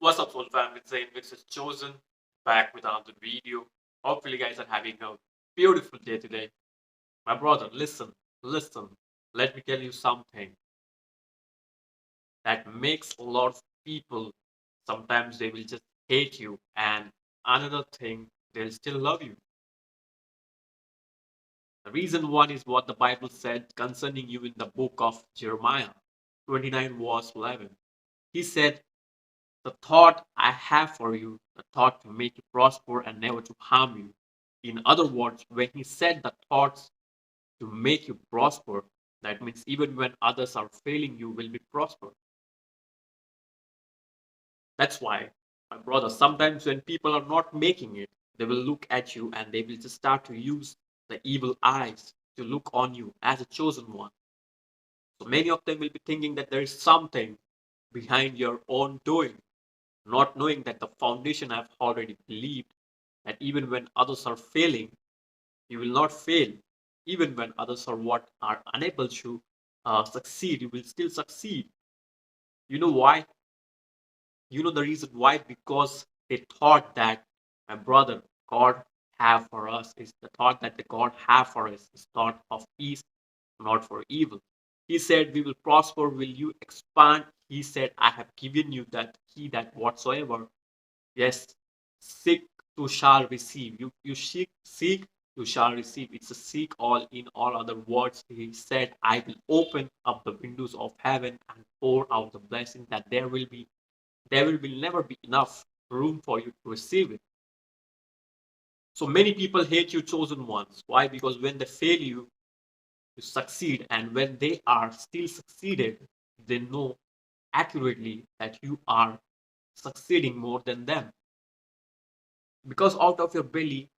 What's up, soul fam? It's Zain. This is Chosen back with another video. Hopefully, you guys are having a beautiful day today. My brother, listen. Let me tell you something that makes a lot of people sometimes they will just hate you, and another thing, they'll still love you. The reason one is what the Bible said concerning you in the book of Jeremiah 29, verse 11. He said, the thought I have for you, the thought to make you prosper and never to harm you. In other words, when he said the thoughts to make you prosper, that means even when others are failing, you will be prosper. That's why, my brother, sometimes when people are not making it, they will look at you and they will just start to use the evil eyes to look on you as a chosen one. So many of them will be thinking that there is something behind your own doing, not knowing that the foundation I've already believed that even when others are failing, you will not fail. Even when others are unable to succeed, you will still succeed. You know why? You know the reason why? Because they thought that my brother, God have for us is the thought that the God have for us is thought of peace, not for evil. He said, we will prosper, will you expand? He said, I have given you that key that whatsoever. Yes, seek to shall receive. You seek you shall receive. It's a seek all in all other words. He said, I will open up the windows of heaven and pour out the blessing that there will never be enough room for you to receive it. So many people hate you chosen ones. Why? Because when they fail you, you succeed, and when they are still succeeded, they know accurately that you are succeeding more than them. Because out of the belly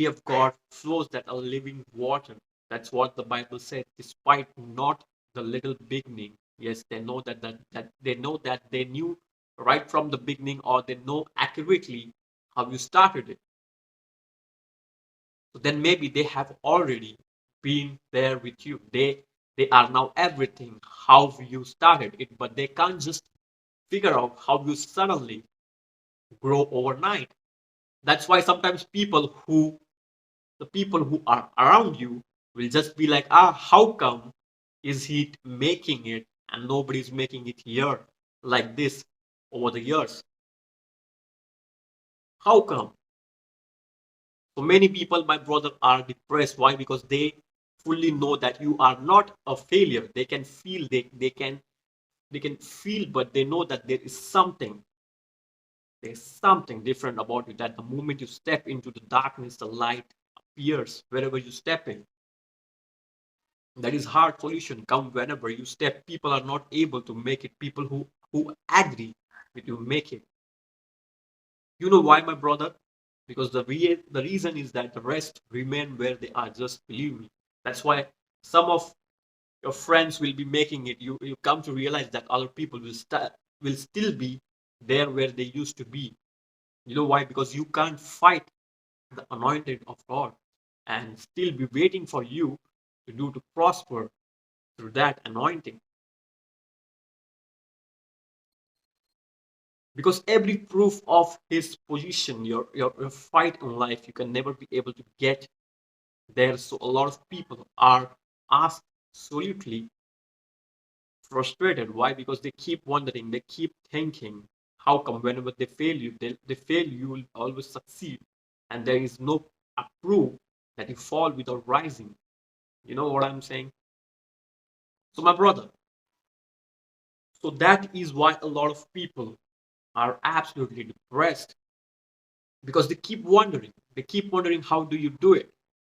of God flows that a living water. That's what the Bible said. Despite not the little beginning, yes, they know that they know that they knew right from the beginning, or they know accurately how you started it. So then maybe they have already been there with you. They are now everything how you started it, but they can't just figure out how you suddenly grow overnight. That's why sometimes the people who are around you will just be like, how come is he making it and nobody's making it here like this over the years? How come? So many people, my brother, are depressed. Why? Because they fully know that you are not a failure. They can feel, they can feel, but they know that there's something different about you. That the moment you step into the darkness, the light appears wherever you step in. That is hard solution come whenever you step. People are not able to make it. People who agree with you make it. You know why, my brother? Because the reason is that the rest remain where they are. Just believe me. That's why some of your friends will be making it. You come to realize that other people will still be there where they used to be. You know why? Because you can't fight the anointed of God and still be waiting for you to prosper through that anointing. Because every proof of his position, your fight in life, you can never be able to get there. So a lot of people are asked absolutely frustrated. Why? Because they keep wondering, they keep thinking, how come whenever they fail you will always succeed, and there is no proof that you fall without rising. You know what I'm saying? So my brother, so that is why a lot of people are absolutely depressed, because they keep wondering how do you do it.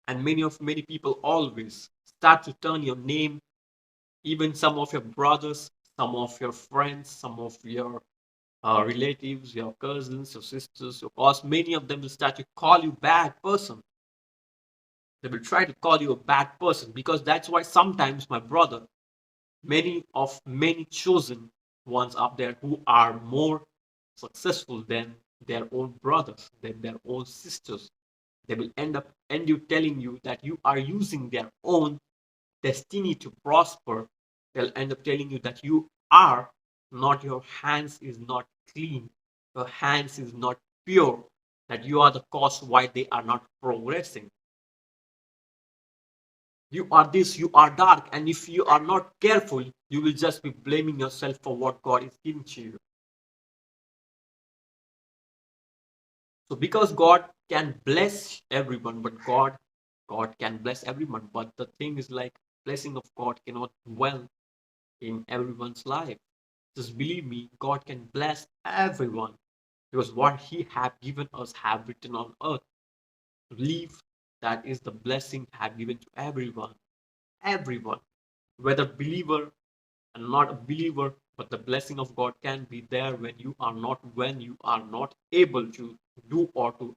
And many people always start to turn your name, even some of your brothers, some of your friends, some of your relatives, your cousins, your sisters, your boss, many of them will start to call you bad person. They will try to call you a bad person, because that's why sometimes, my brother, many chosen ones up there who are more successful than their own brothers, than their own sisters, they will end you telling you that you are using their own destiny to prosper. They'll end up telling you that you are not your hands is not clean, your hands is not pure, that you are the cause why they are not progressing. You are this, you are dark, and if you are not careful, you will just be blaming yourself for what God is giving to you. So because God can bless everyone, but God can bless everyone. But the thing is like blessing of God cannot dwell in everyone's life. Just believe me, God can bless everyone because what He have given us have written on earth. Believe that is the blessing have given to everyone. Everyone, whether believer and not a believer, but the blessing of God can be there when you are not able to do or to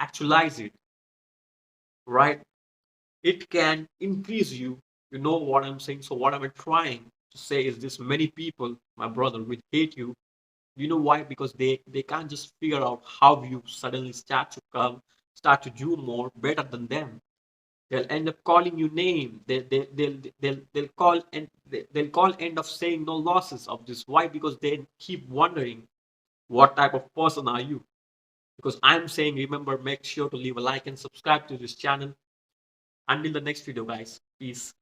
actualize it, right? It can increase you. You know what I'm saying? So what I'm trying to say is this: many people, my brother, will hate you. You know why? Because they can't just figure out how you suddenly start to do more better than them. They'll end up calling you name. They'll call and they'll call end of saying no losses of this. Why? Because they keep wondering what type of person are you. Because I'm saying, remember, make sure to leave a like and subscribe to this channel. Until the next video, guys. Peace.